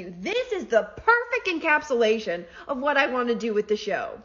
This is the perfect encapsulation of what I want to do with the show.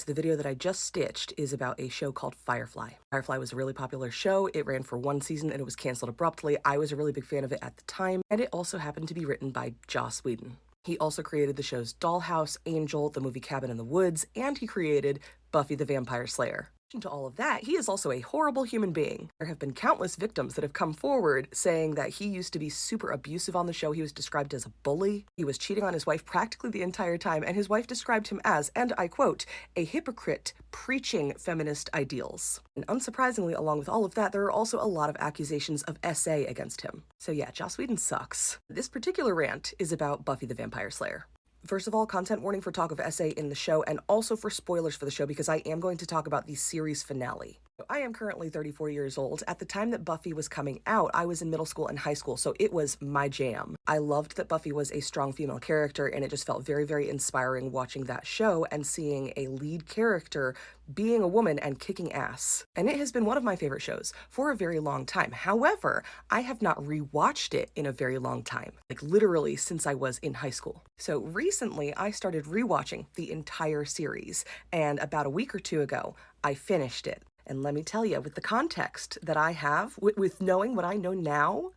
The video that I just stitched is about a show called Firefly. Firefly was a really popular show. It ran for one season and it was canceled abruptly. I was a really big fan of it at the time, and it also happened to be written by Joss Whedon. He also created the shows Dollhouse, Angel, the movie Cabin in the Woods, and he created Buffy the Vampire Slayer. To all of that, he is also a horrible human being. There have been countless victims that have come forward saying that he used to be super abusive on the show. He was described as a bully. He was cheating on his wife practically the entire time, and his wife described him as, and I quote, a hypocrite preaching feminist ideals. And unsurprisingly, along with all of that, there are also a lot of accusations of SA against him. So yeah, Joss Whedon sucks. This particular rant is about Buffy the Vampire Slayer. First of all, content warning for talk of SA in the show, and also for spoilers for the show, because I am going to talk about the series finale. I am currently 34 years old. At the time that Buffy was coming out, I was in middle school and high school, so it was my jam. I loved that Buffy was a strong female character, and it just felt very, very inspiring watching that show and seeing a lead character being a woman and kicking ass. And it has been one of my favorite shows for a very long time. However, I have not rewatched it in a very long time, like literally since I was in high school. So recently, I started rewatching the entire series, and about a week or two ago, I finished it. And let me tell you, with the context that I have, with knowing what I know now,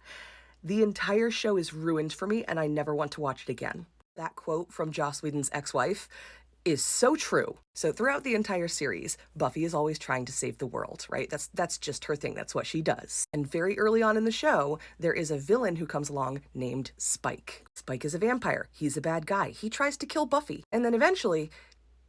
the entire show is ruined for me and I never want to watch it again. That quote from Joss Whedon's ex-wife is so true. So throughout the entire series, Buffy is always trying to save the world, right? That's just her thing. That's what she does. And very early on in the show, there is a villain who comes along named Spike. Spike is a vampire. He's a bad guy. He tries to kill Buffy. And then eventually,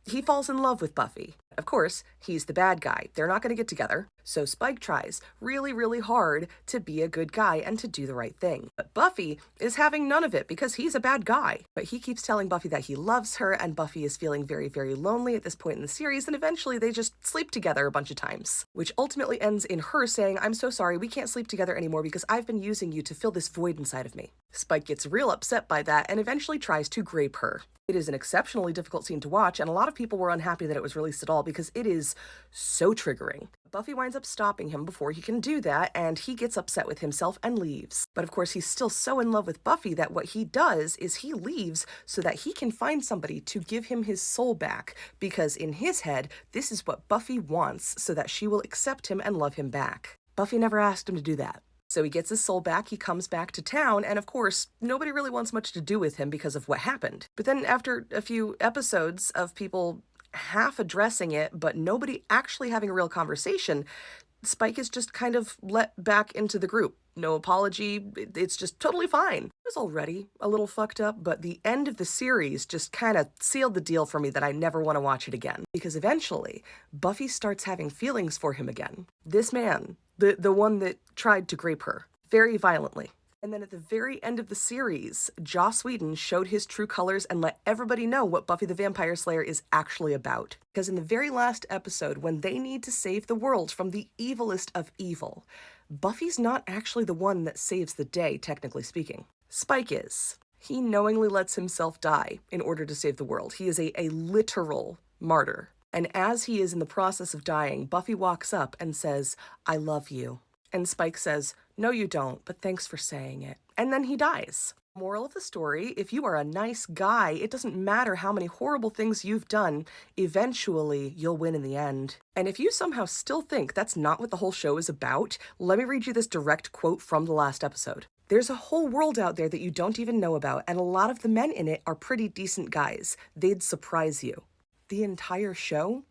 he falls in love with Buffy. Of course, he's the bad guy. They're not going to get together. So Spike tries really, really hard to be a good guy and to do the right thing. But Buffy is having none of it because he's a bad guy. But he keeps telling Buffy that he loves her, and Buffy is feeling very, very lonely at this point in the series, and eventually they just sleep together a bunch of times, which ultimately ends in her saying, I'm so sorry, we can't sleep together anymore because I've been using you to fill this void inside of me. Spike gets real upset by that and eventually tries to grape her. It is an exceptionally difficult scene to watch, and a lot of people were unhappy that it was released at all because it is so triggering. Buffy winds up stopping him before he can do that, and he gets upset with himself and leaves. But of course, he's still so in love with Buffy that what he does is he leaves so that he can find somebody to give him his soul back, because in his head, this is what Buffy wants so that she will accept him and love him back. Buffy never asked him to do that. So he gets his soul back, he comes back to town, and of course, nobody really wants much to do with him because of what happened. But then after a few episodes of people half addressing it, but nobody actually having a real conversation, Spike is just kind of let back into the group. No apology, it's just totally fine. It was already a little fucked up, but the end of the series just kind of sealed the deal for me that I never want to watch it again. Because eventually, Buffy starts having feelings for him again. This man, the one that tried to grape her, very violently. And then at the very end of the series, Joss Whedon showed his true colors and let everybody know what Buffy the Vampire Slayer is actually about. Because in the very last episode, when they need to save the world from the evilest of evil, Buffy's not actually the one that saves the day, technically speaking. Spike is. He knowingly lets himself die in order to save the world. He is a literal martyr. And as he is in the process of dying, Buffy walks up and says, I love you. And Spike says, no, you don't, but thanks for saying it. And then he dies. Moral of the story, if you are a nice guy, it doesn't matter how many horrible things you've done, eventually you'll win in the end. And if you somehow still think that's not what the whole show is about, let me read you this direct quote from the last episode. There's a whole world out there that you don't even know about, and a lot of the men in it are pretty decent guys. They'd surprise you. The entire show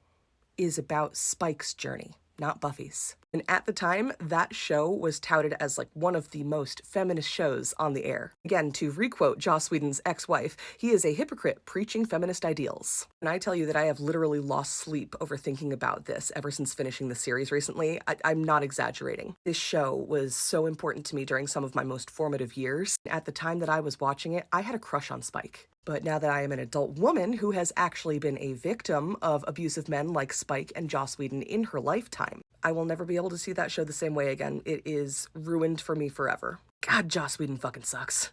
is about Spike's journey, not Buffy's. And at the time, that show was touted as like one of the most feminist shows on the air. Again, to requote Joss Whedon's ex-wife, he is a hypocrite preaching feminist ideals. And I tell you that I have literally lost sleep over thinking about this ever since finishing the series recently. I'm not exaggerating. This show was so important to me during some of my most formative years. At the time that I was watching it, I had a crush on Spike. But now that I am an adult woman who has actually been a victim of abusive men like Spike and Joss Whedon in her lifetime, I will never be able to see that show the same way again. It is ruined for me forever. God, Joss Whedon fucking sucks.